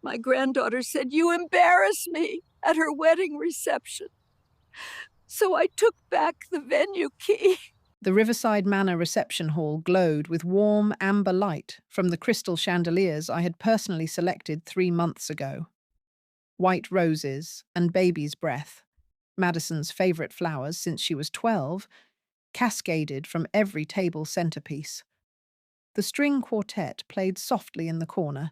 My granddaughter said, "You embarrass me," at her wedding reception. So I took back the venue key. The Riverside Manor reception hall glowed with warm amber light from the crystal chandeliers I had personally selected 3 months ago. White roses and baby's breath, Madison's favourite flowers since she was 12, cascaded from every table centrepiece. The string quartet played softly in the corner,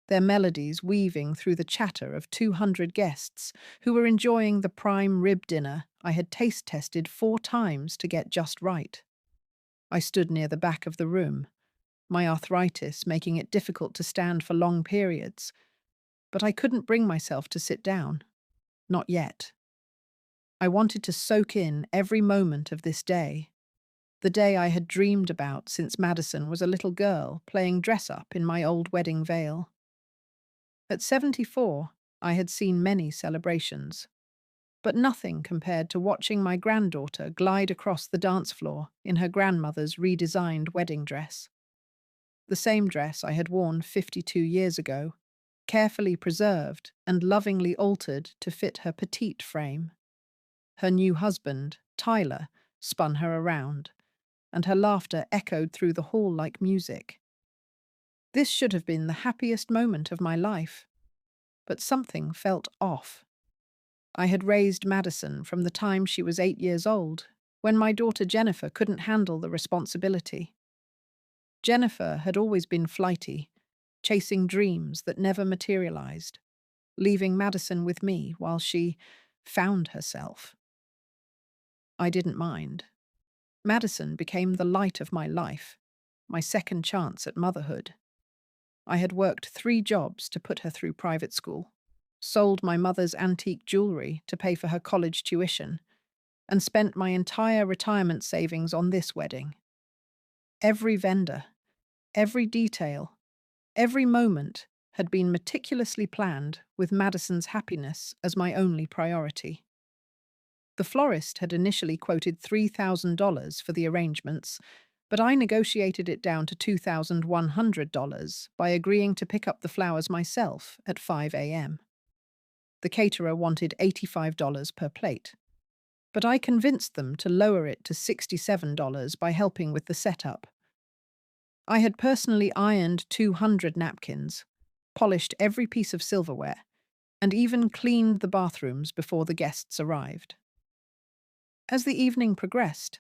their melodies weaving through the chatter of 200 guests who were enjoying the prime rib dinner I had taste-tested 4 times to get just right. I stood near the back of the room, my arthritis making it difficult to stand for long periods, but I couldn't bring myself to sit down. Not yet. I wanted to soak in every moment of this day, the day I had dreamed about since Madison was a little girl playing dress-up in my old wedding veil. At 74, I had seen many celebrations, but nothing compared to watching my granddaughter glide across the dance floor in her grandmother's redesigned wedding dress. The same dress I had worn 52 years ago, carefully preserved and lovingly altered to fit her petite frame. Her new husband, Tyler, spun her around, and her laughter echoed through the hall like music. This should have been the happiest moment of my life, but something felt off. I had raised Madison from the time she was 8 years old, when my daughter Jennifer couldn't handle the responsibility. Jennifer had always been flighty, chasing dreams that never materialized, leaving Madison with me while she found herself. I didn't mind. Madison became the light of my life, my second chance at motherhood. I had worked 3 jobs to put her through private school, sold my mother's antique jewelry to pay for her college tuition, and spent my entire retirement savings on this wedding. Every vendor, every detail, every moment had been meticulously planned with Madison's happiness as my only priority. The florist had initially quoted $3,000 for the arrangements, but I negotiated it down to $2,100 by agreeing to pick up the flowers myself at 5 a.m. The caterer wanted $85 per plate, but I convinced them to lower it to $67 by helping with the setup. I had personally ironed 200 napkins, polished every piece of silverware, and even cleaned the bathrooms before the guests arrived. As the evening progressed,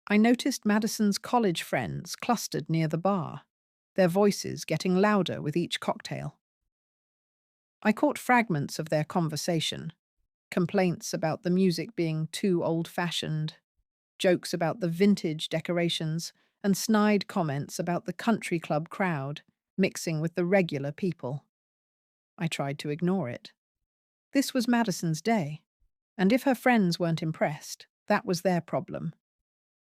I noticed Madison's college friends clustered near the bar, their voices getting louder with each cocktail. I caught fragments of their conversation, complaints about the music being too old-fashioned, jokes about the vintage decorations, and snide comments about the country club crowd mixing with the regular people. I tried to ignore it. This was Madison's day, and if her friends weren't impressed, that was their problem.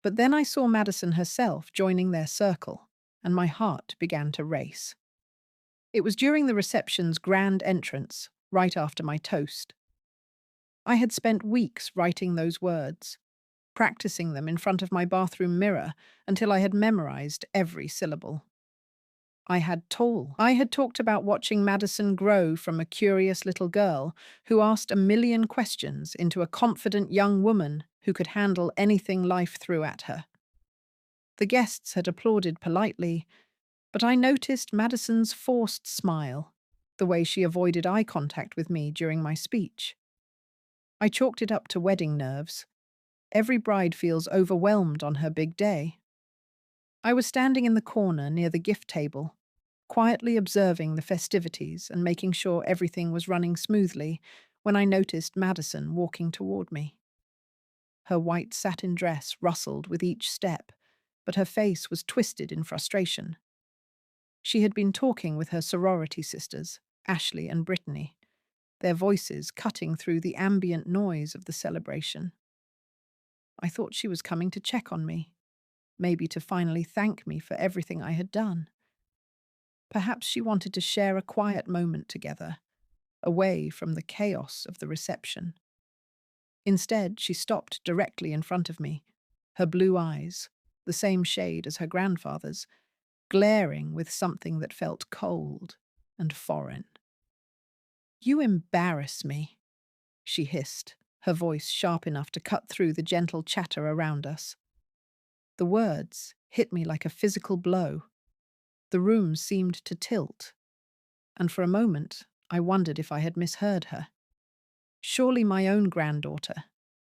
But then I saw Madison herself joining their circle, and my heart began to race. It was during the reception's grand entrance, right after my toast. I had spent weeks writing those words, practicing them in front of my bathroom mirror until I had memorized every syllable. I had talked about watching Madison grow from a curious little girl who asked a million questions into a confident young woman who could handle anything life threw at her. The guests had applauded politely, but I noticed Madison's forced smile, the way she avoided eye contact with me during my speech. I chalked it up to wedding nerves. Every bride feels overwhelmed on her big day. I was standing in the corner near the gift table, quietly observing the festivities and making sure everything was running smoothly, when I noticed Madison walking toward me. Her white satin dress rustled with each step, but her face was twisted in frustration. She had been talking with her sorority sisters, Ashley and Brittany, their voices cutting through the ambient noise of the celebration. I thought she was coming to check on me, maybe to finally thank me for everything I had done. Perhaps she wanted to share a quiet moment together, away from the chaos of the reception. Instead, she stopped directly in front of me, her blue eyes, the same shade as her grandfather's, glaring with something that felt cold and foreign. You embarrass me, she hissed, her voice sharp enough to cut through the gentle chatter around us. The words hit me like a physical blow. The room seemed to tilt, and for a moment I wondered if I had misheard her. Surely my own granddaughter,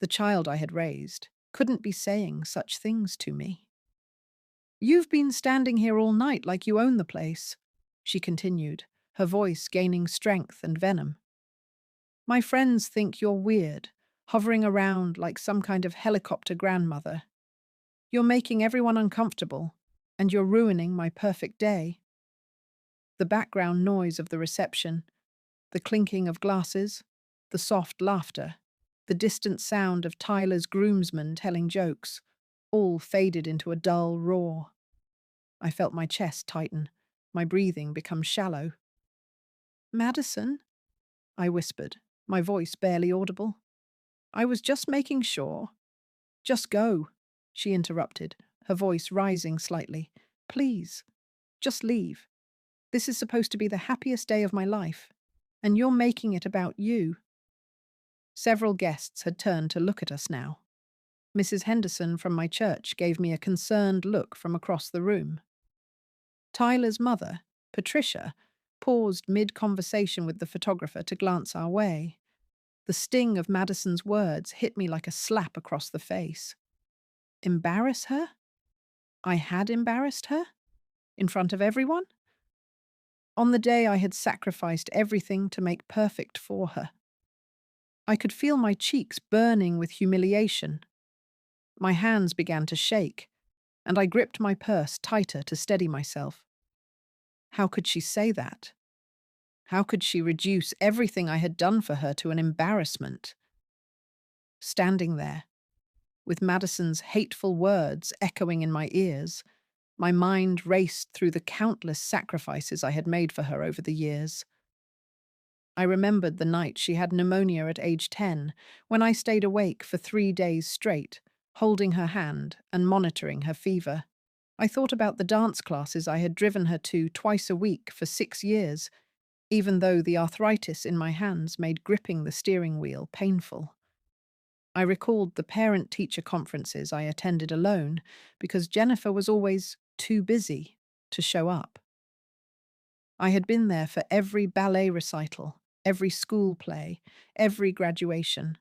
the child I had raised, couldn't be saying such things to me. You've been standing here all night like you own the place, she continued, her voice gaining strength and venom. My friends think you're weird, hovering around like some kind of helicopter grandmother. You're making everyone uncomfortable, and you're ruining my perfect day. The background noise of the reception, the clinking of glasses, the soft laughter, the distant sound of Tyler's groomsmen telling jokes, all faded into a dull roar. I felt my chest tighten, my breathing become shallow. Madison? I whispered, my voice barely audible. I was just making sure. Just go, she interrupted, her voice rising slightly. Please, just leave. This is supposed to be the happiest day of my life, and you're making it about you. Several guests had turned to look at us now. Mrs. Henderson from my church gave me a concerned look from across the room. Tyler's mother, Patricia, paused mid-conversation with the photographer to glance our way. The sting of Madison's words hit me like a slap across the face. Embarrass her? I had embarrassed her? In front of everyone? On the day I had sacrificed everything to make perfect for her. I could feel my cheeks burning with humiliation. My hands began to shake, and I gripped my purse tighter to steady myself. How could she say that? How could she reduce everything I had done for her to an embarrassment? Standing there, with Madison's hateful words echoing in my ears, my mind raced through the countless sacrifices I had made for her over the years. I remembered the night she had pneumonia at age 10, when I stayed awake for 3 days straight, holding her hand and monitoring her fever. I thought about the dance classes I had driven her to twice a week for 6 years, even though the arthritis in my hands made gripping the steering wheel painful. I recalled the parent-teacher conferences I attended alone because Jennifer was always too busy to show up. I had been there for every ballet recital, every school play, every graduation.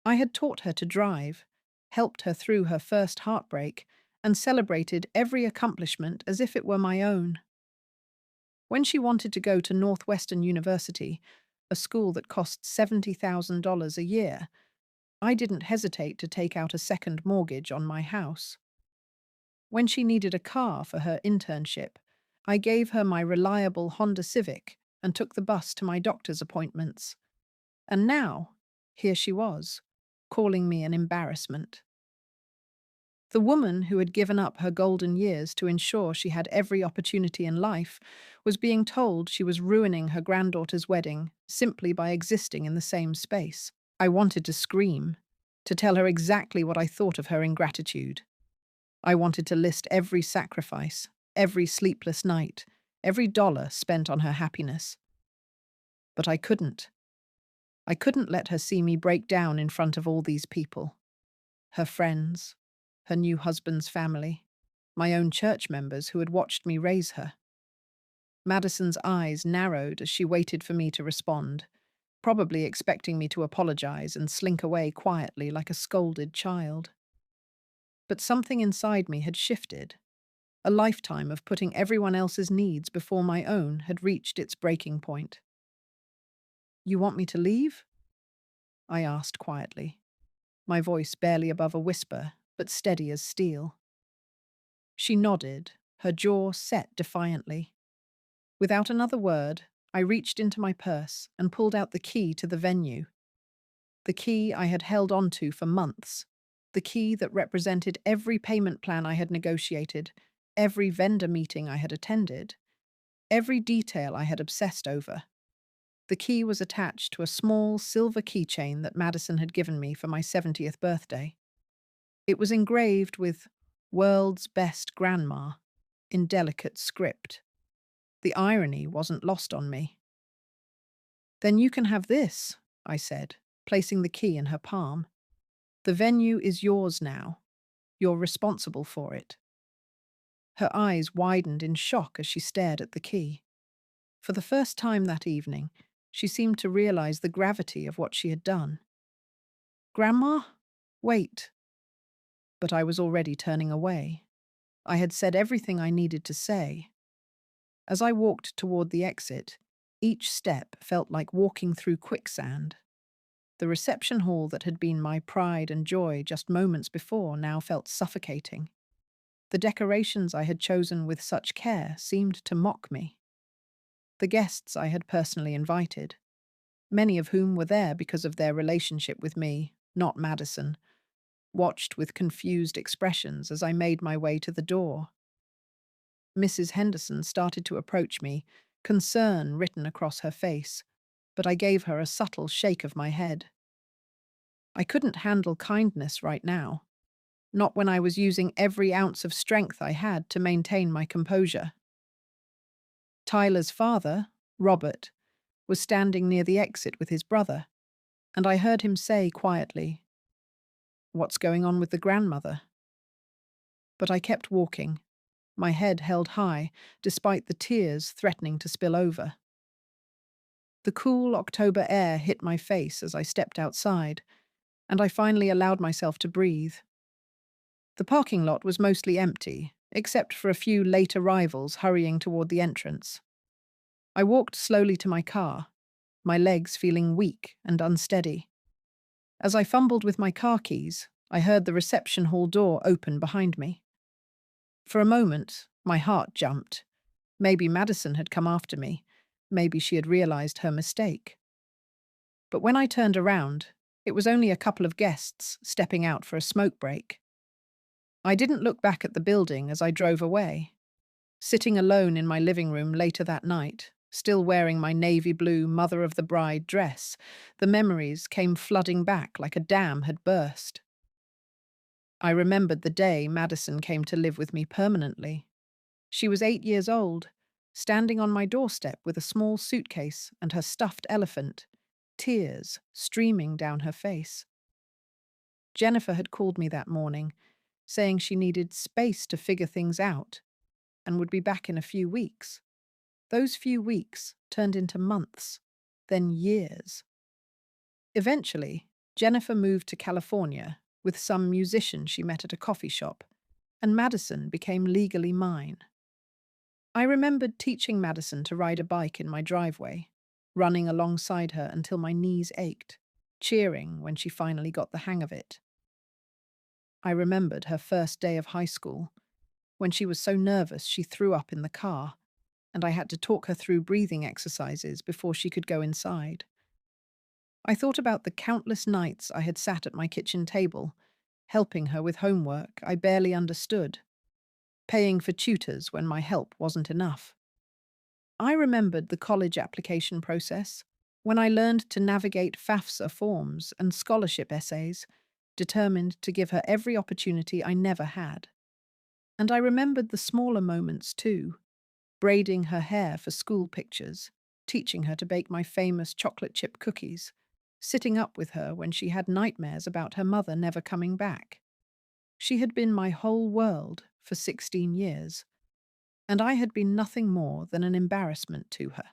I had taught her to drive, helped her through her first heartbreak, and celebrated every accomplishment as if it were my own. When she wanted to go to Northwestern University, a school that cost $70,000 a year, I didn't hesitate to take out a second mortgage on my house. When she needed a car for her internship, I gave her my reliable Honda Civic and took the bus to my doctor's appointments. And now, here she was, calling me an embarrassment. The woman who had given up her golden years to ensure she had every opportunity in life was being told she was ruining her granddaughter's wedding simply by existing in the same space. I wanted to scream, to tell her exactly what I thought of her ingratitude. I wanted to list every sacrifice, every sleepless night, every dollar spent on her happiness. But I couldn't. I couldn't let her see me break down in front of all these people. Her friends, her new husband's family, my own church members who had watched me raise her. Madison's eyes narrowed as she waited for me to respond, probably expecting me to apologize and slink away quietly like a scolded child. But something inside me had shifted. A lifetime of putting everyone else's needs before my own had reached its breaking point. You want me to leave? I asked quietly, my voice barely above a whisper, but steady as steel. She nodded, her jaw set defiantly. Without another word, I reached into my purse and pulled out the key to the venue. The key I had held onto for months. The key that represented every payment plan I had negotiated, every vendor meeting I had attended, every detail I had obsessed over. The key was attached to a small silver keychain that Madison had given me for my 70th birthday. It was engraved with "World's Best Grandma" in delicate script. The irony wasn't lost on me. "Then you can have this," I said, placing the key in her palm. "The venue is yours now. You're responsible for it." Her eyes widened in shock as she stared at the key. For the first time that evening, she seemed to realize the gravity of what she had done. "Grandma? Wait." But I was already turning away. I had said everything I needed to say. As I walked toward the exit, each step felt like walking through quicksand. The reception hall that had been my pride and joy just moments before now felt suffocating. The decorations I had chosen with such care seemed to mock me. The guests I had personally invited, many of whom were there because of their relationship with me, not Madison, watched with confused expressions as I made my way to the door. Mrs. Henderson started to approach me, concern written across her face, but I gave her a subtle shake of my head. I couldn't handle kindness right now, not when I was using every ounce of strength I had to maintain my composure. Tyler's father, Robert, was standing near the exit with his brother, and I heard him say quietly, "What's going on with the grandmother?" But I kept walking, my head held high, despite the tears threatening to spill over. The cool October air hit my face as I stepped outside, and I finally allowed myself to breathe. The parking lot was mostly empty, except for a few late arrivals hurrying toward the entrance. I walked slowly to my car, my legs feeling weak and unsteady. As I fumbled with my car keys, I heard the reception hall door open behind me. For a moment, my heart jumped. Maybe Madison had come after me. Maybe she had realized her mistake. But when I turned around, it was only a couple of guests stepping out for a smoke break. I didn't look back at the building as I drove away. Sitting alone in my living room later that night, still wearing my navy blue Mother of the Bride dress, the memories came flooding back like a dam had burst. I remembered the day Madison came to live with me permanently. She was 8 years old, standing on my doorstep with a small suitcase and her stuffed elephant, tears streaming down her face. Jennifer had called me that morning, saying she needed space to figure things out and would be back in a few weeks. Those few weeks turned into months, then years. Eventually, Jennifer moved to California with some musician she met at a coffee shop, and Madison became legally mine. I remembered teaching Madison to ride a bike in my driveway, running alongside her until my knees ached, cheering when she finally got the hang of it. I remembered her first day of high school, when she was so nervous she threw up in the car, and I had to talk her through breathing exercises before she could go inside. I thought about the countless nights I had sat at my kitchen table, helping her with homework I barely understood, paying for tutors when my help wasn't enough. I remembered the college application process, when I learned to navigate FAFSA forms and scholarship essays, determined to give her every opportunity I never had. And I remembered the smaller moments too, braiding her hair for school pictures, teaching her to bake my famous chocolate chip cookies, sitting up with her when she had nightmares about her mother never coming back. She had been my whole world for 16 years, and I had been nothing more than an embarrassment to her.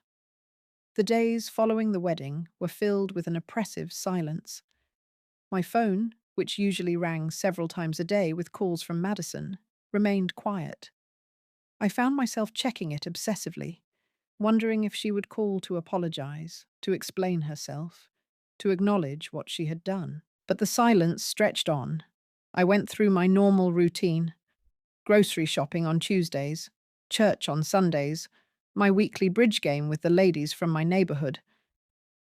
The days following the wedding were filled with an oppressive silence. My phone, which usually rang several times a day with calls from Madison, remained quiet. I found myself checking it obsessively, wondering if she would call to apologize, to explain herself, to acknowledge what she had done. But the silence stretched on. I went through my normal routine: grocery shopping on Tuesdays, church on Sundays, my weekly bridge game with the ladies from my neighborhood.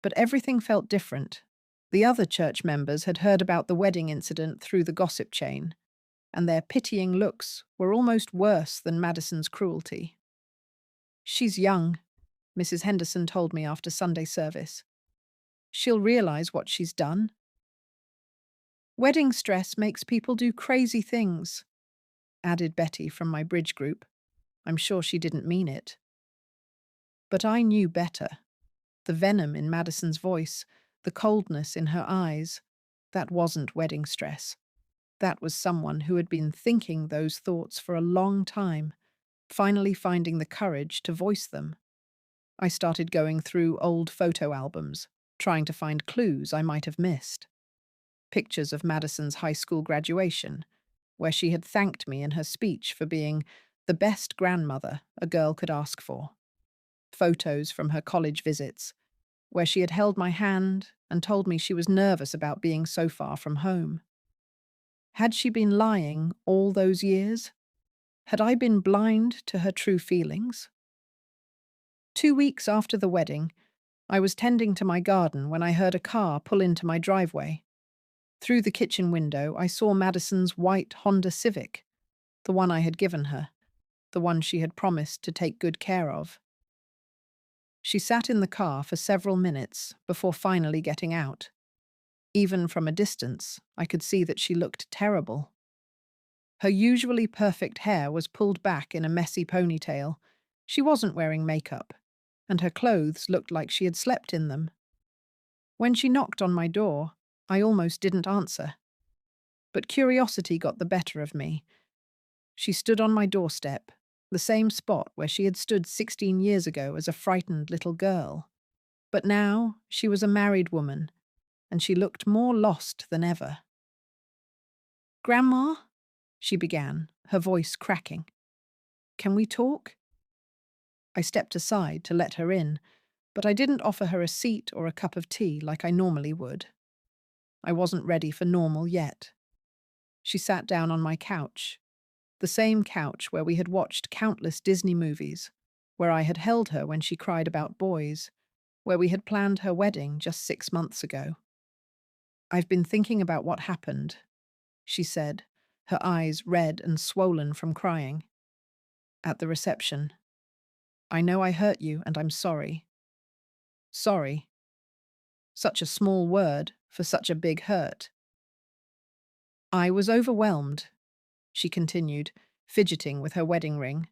But everything felt different. The other church members had heard about the wedding incident through the gossip chain, and their pitying looks were almost worse than Madison's cruelty. "She's young," Mrs. Henderson told me after Sunday service. "She'll realize what she's done." "Wedding stress makes people do crazy things," added Betty from my bridge group. I'm sure she didn't mean it. But I knew better. The venom in Madison's voice, the coldness in her eyes. That wasn't wedding stress. That was someone who had been thinking those thoughts for a long time, finally finding the courage to voice them. I started going through old photo albums, trying to find clues I might have missed. Pictures of Madison's high school graduation, where she had thanked me in her speech for being the best grandmother a girl could ask for. Photos from her college visits, where she had held my hand and told me she was nervous about being so far from home. Had she been lying all those years? Had I been blind to her true feelings? 2 weeks after the wedding, I was tending to my garden when I heard a car pull into my driveway. Through the kitchen window, I saw Madison's white Honda Civic, the one I had given her, the one she had promised to take good care of. She sat in the car for several minutes before finally getting out. Even from a distance, I could see that she looked terrible. Her usually perfect hair was pulled back in a messy ponytail. She wasn't wearing makeup, and her clothes looked like she had slept in them. When she knocked on my door, I almost didn't answer. But curiosity got the better of me. She stood on my doorstep, the same spot where she had stood 16 years ago as a frightened little girl. But now she was a married woman, and she looked more lost than ever. "Grandma?" she began, her voice cracking. "Can we talk?" I stepped aside to let her in, but I didn't offer her a seat or a cup of tea like I normally would. I wasn't ready for normal yet. She sat down on my couch, the same couch where we had watched countless Disney movies, where I had held her when she cried about boys, where we had planned her wedding just 6 months ago. "I've been thinking about what happened," she said, her eyes red and swollen from crying. "At the reception. I know I hurt you, and I'm sorry." Sorry. Such a small word for such a big hurt. "I was overwhelmed," she continued, fidgeting with her wedding ring.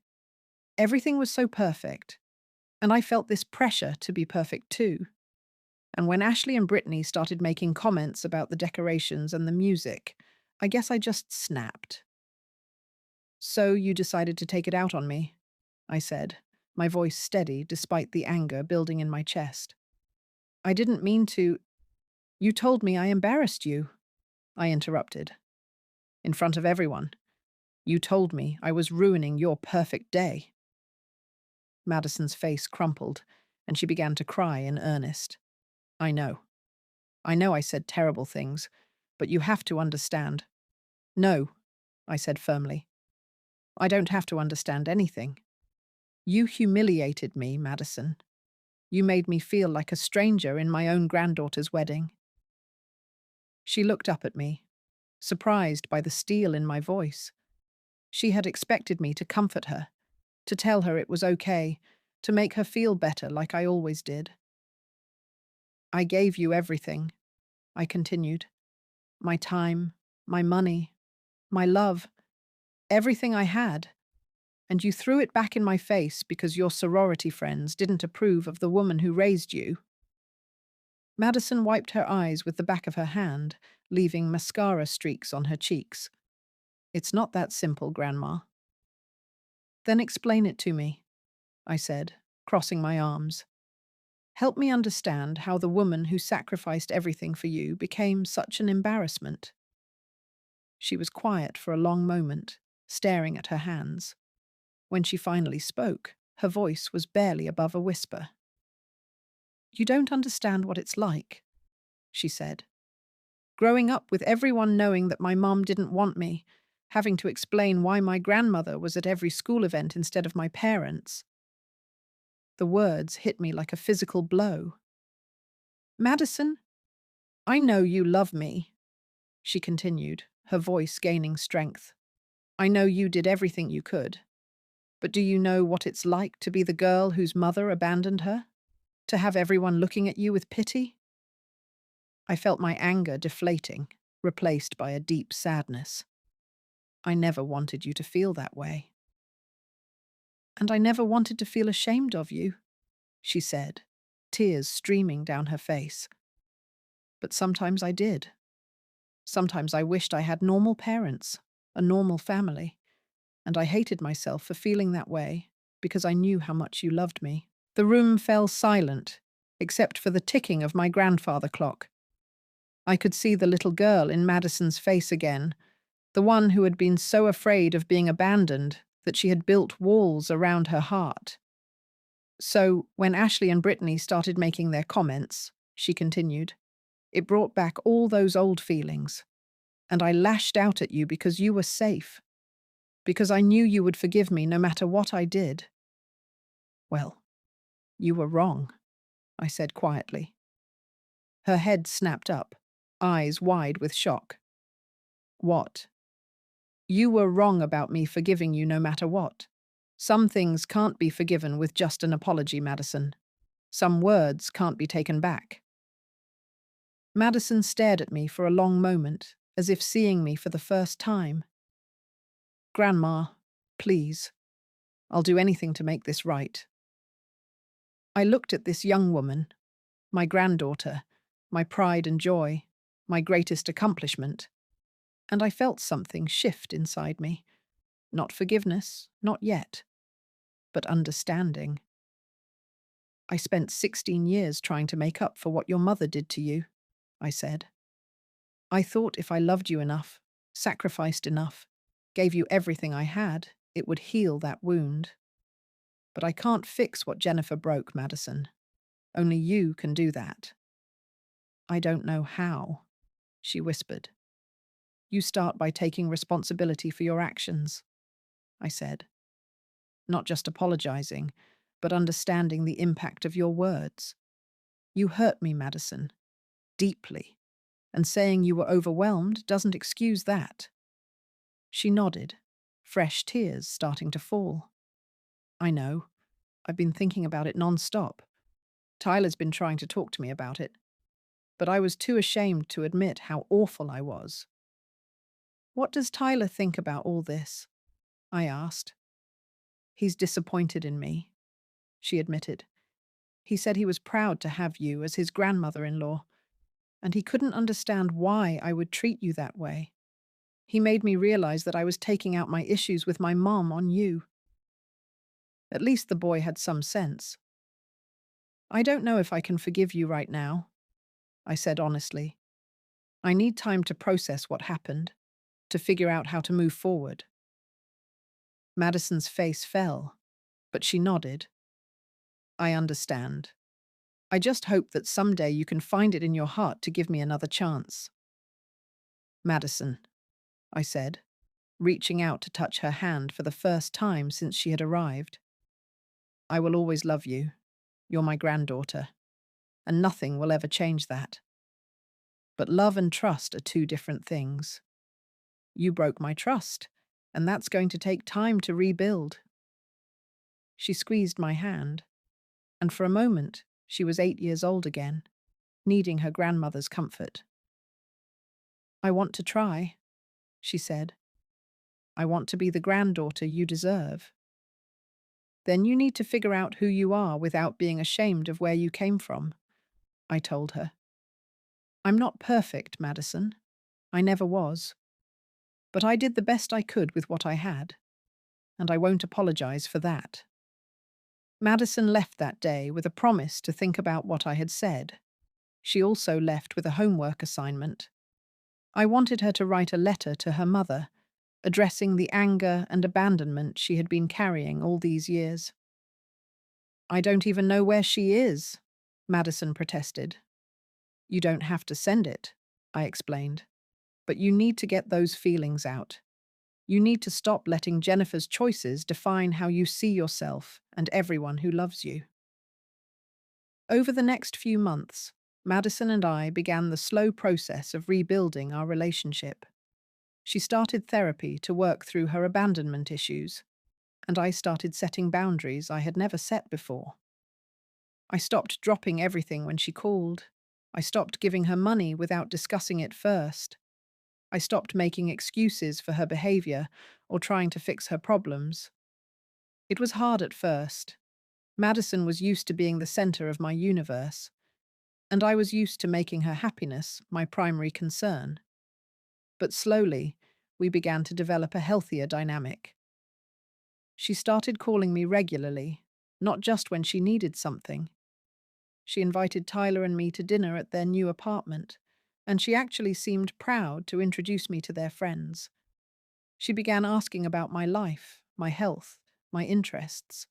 "Everything was so perfect, and I felt this pressure to be perfect too. And when Ashley and Brittany started making comments about the decorations and the music, I guess I just snapped." "So you decided to take it out on me," I said, my voice steady despite the anger building in my chest. "I didn't mean to—" "You told me I embarrassed you," I interrupted. "In front of everyone. You told me I was ruining your perfect day." Madison's face crumpled, and she began to cry in earnest. "I know. I know I said terrible things, but you have to understand." "No," I said firmly. "I don't have to understand anything. You humiliated me, Madison. You made me feel like a stranger in my own granddaughter's wedding." She looked up at me, surprised by the steel in my voice. She had expected me to comfort her, to tell her it was okay, to make her feel better like I always did. "I gave you everything," I continued. "My time, my money, my love, everything I had. And you threw it back in my face because your sorority friends didn't approve of the woman who raised you." Madison wiped her eyes with the back of her hand, leaving mascara streaks on her cheeks. "It's not that simple, Grandma." "Then explain it to me," I said, crossing my arms. "Help me understand how the woman who sacrificed everything for you became such an embarrassment." She was quiet for a long moment, staring at her hands. When she finally spoke, her voice was barely above a whisper. "You don't understand what it's like," she said. "Growing up with everyone knowing that my mom didn't want me, having to explain why my grandmother was at every school event instead of my parents." The words hit me like a physical blow. "Madison, I know you love me," she continued, her voice gaining strength. "I know you did everything you could. But do you know what it's like to be the girl whose mother abandoned her? To have everyone looking at you with pity?" I felt my anger deflating, replaced by a deep sadness. "I never wanted you to feel that way." "And I never wanted to feel ashamed of you," she said, tears streaming down her face. But sometimes I did. Sometimes I wished I had normal parents, a normal family, and I hated myself for feeling that way because I knew how much you loved me. The room fell silent, except for the ticking of my grandfather clock. I could see the little girl in Madison's face again, the one who had been so afraid of being abandoned that she had built walls around her heart. So, when Ashley and Brittany started making their comments, she continued, it brought back all those old feelings. And I lashed out at you because you were safe, because I knew you would forgive me no matter what I did. Well, you were wrong, I said quietly. Her head snapped up, eyes wide with shock. What? You were wrong about me forgiving you no matter what. Some things can't be forgiven with just an apology, Madison. Some words can't be taken back. Madison stared at me for a long moment, as if seeing me for the first time. Grandma, please. I'll do anything to make this right. I looked at this young woman, my granddaughter, my pride and joy, my greatest accomplishment, and I felt something shift inside me. Not forgiveness, not yet, but understanding. I spent 16 years trying to make up for what your mother did to you, I said. I thought if I loved you enough, sacrificed enough, gave you everything I had, it would heal that wound. But I can't fix what Jennifer broke, Madison. Only you can do that. I don't know how, she whispered. You start by taking responsibility for your actions, I said. Not just apologizing, but understanding the impact of your words. You hurt me, Madison, deeply, and saying you were overwhelmed doesn't excuse that. She nodded, fresh tears starting to fall. I know. I've been thinking about it non-stop. Tyler's been trying to talk to me about it, but I was too ashamed to admit how awful I was. What does Tyler think about all this? I asked. He's disappointed in me, she admitted. He said he was proud to have you as his grandmother-in-law, and he couldn't understand why I would treat you that way. He made me realize that I was taking out my issues with my mom on you. At least the boy had some sense. I don't know if I can forgive you right now, I said honestly. I need time to process what happened, to figure out how to move forward. Madison's face fell, but she nodded. I understand. I just hope that someday you can find it in your heart to give me another chance. Madison, I said, reaching out to touch her hand for the first time since she had arrived. I will always love you. You're my granddaughter, and nothing will ever change that. But love and trust are two different things. You broke my trust, and that's going to take time to rebuild. She squeezed my hand, and for a moment she was 8 years old again, needing her grandmother's comfort. I want to try, she said. I want to be the granddaughter you deserve. Then you need to figure out who you are without being ashamed of where you came from, I told her. I'm not perfect, Madison. I never was. But I did the best I could with what I had, and I won't apologize for that. Madison left that day with a promise to think about what I had said. She also left with a homework assignment. I wanted her to write a letter to her mother, addressing the anger and abandonment she had been carrying all these years. I don't even know where she is, Madison protested. You don't have to send it, I explained. But you need to get those feelings out. You need to stop letting Jennifer's choices define how you see yourself and everyone who loves you. Over the next few months, Madison and I began the slow process of rebuilding our relationship. She started therapy to work through her abandonment issues, and I started setting boundaries I had never set before. I stopped dropping everything when she called. I stopped giving her money without discussing it first. I stopped making excuses for her behavior or trying to fix her problems. It was hard at first. Madison was used to being the center of my universe, and I was used to making her happiness my primary concern. But slowly, we began to develop a healthier dynamic. She started calling me regularly, not just when she needed something. She invited Tyler and me to dinner at their new apartment, and she actually seemed proud to introduce me to their friends. She began asking about my life, my health, my interests,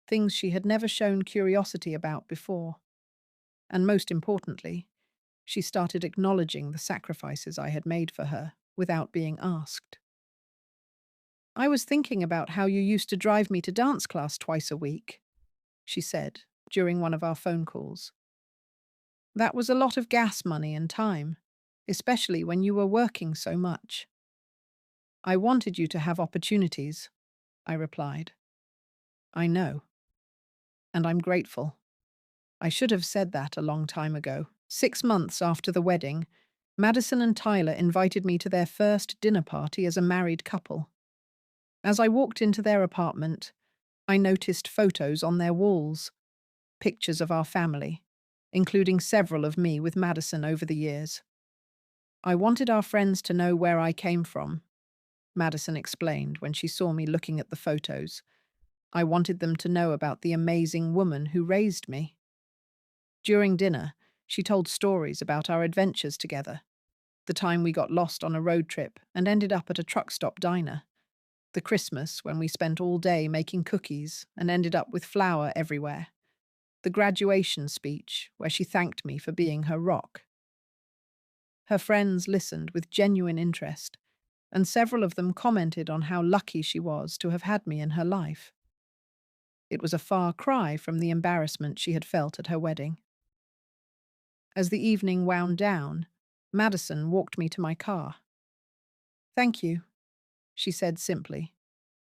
things she had never shown curiosity about before. And most importantly, she started acknowledging the sacrifices I had made for her without being asked. "I was thinking about how you used to drive me to dance class twice a week," she said during one of our phone calls. "That was a lot of gas money and time, especially when you were working so much." "I wanted you to have opportunities," I replied. "I know, and I'm grateful. I should have said that a long time ago." 6 months after the wedding, Madison and Tyler invited me to their first dinner party as a married couple. As I walked into their apartment, I noticed photos on their walls, pictures of our family, including several of me with Madison over the years. "I wanted our friends to know where I came from," Madison explained when she saw me looking at the photos. "I wanted them to know about the amazing woman who raised me." During dinner, she told stories about our adventures together, the time we got lost on a road trip and ended up at a truck stop diner, the Christmas when we spent all day making cookies and ended up with flour everywhere, the graduation speech where she thanked me for being her rock. Her friends listened with genuine interest, and several of them commented on how lucky she was to have had me in her life. It was a far cry from the embarrassment she had felt at her wedding. As the evening wound down, Madison walked me to my car. "Thank you," she said simply.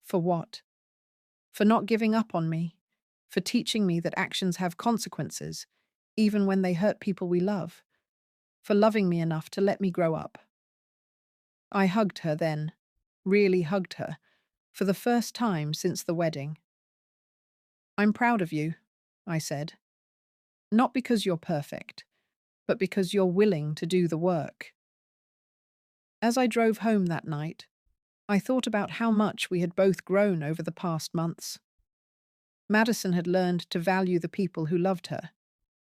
"For what?" "For not giving up on me, for teaching me that actions have consequences, even when they hurt people we love, for loving me enough to let me grow up." I hugged her then, really hugged her, for the first time since the wedding. "I'm proud of you," I said. "Not because you're perfect, but because you're willing to do the work." As I drove home that night, I thought about how much we had both grown over the past months. Madison had learned to value the people who loved her,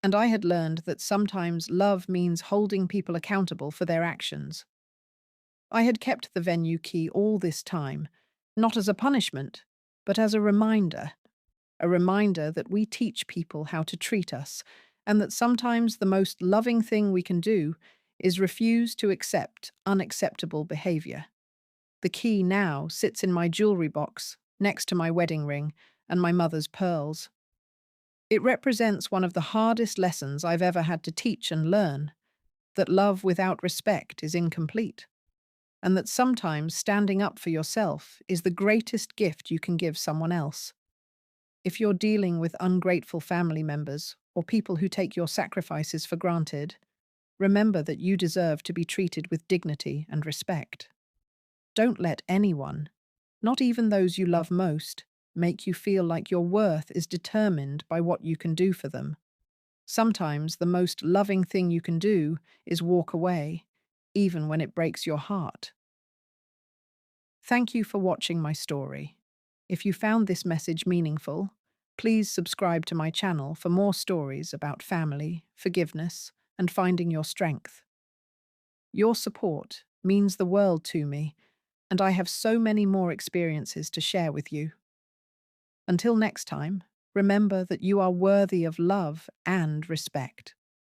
and I had learned that sometimes love means holding people accountable for their actions. I had kept the venue key all this time, not as a punishment, but as a reminder that we teach people how to treat us, and that sometimes the most loving thing we can do is refuse to accept unacceptable behavior. The key now sits in my jewelry box, next to my wedding ring and my mother's pearls. It represents one of the hardest lessons I've ever had to teach and learn, that love without respect is incomplete, and that sometimes standing up for yourself is the greatest gift you can give someone else. If you're dealing with ungrateful family members or people who take your sacrifices for granted, remember that you deserve to be treated with dignity and respect. Don't let anyone, not even those you love most, make you feel like your worth is determined by what you can do for them. Sometimes the most loving thing you can do is walk away, even when it breaks your heart. Thank you for watching my story. If you found this message meaningful, please subscribe to my channel for more stories about family, forgiveness, and finding your strength. Your support means the world to me, and I have so many more experiences to share with you. Until next time, remember that you are worthy of love and respect.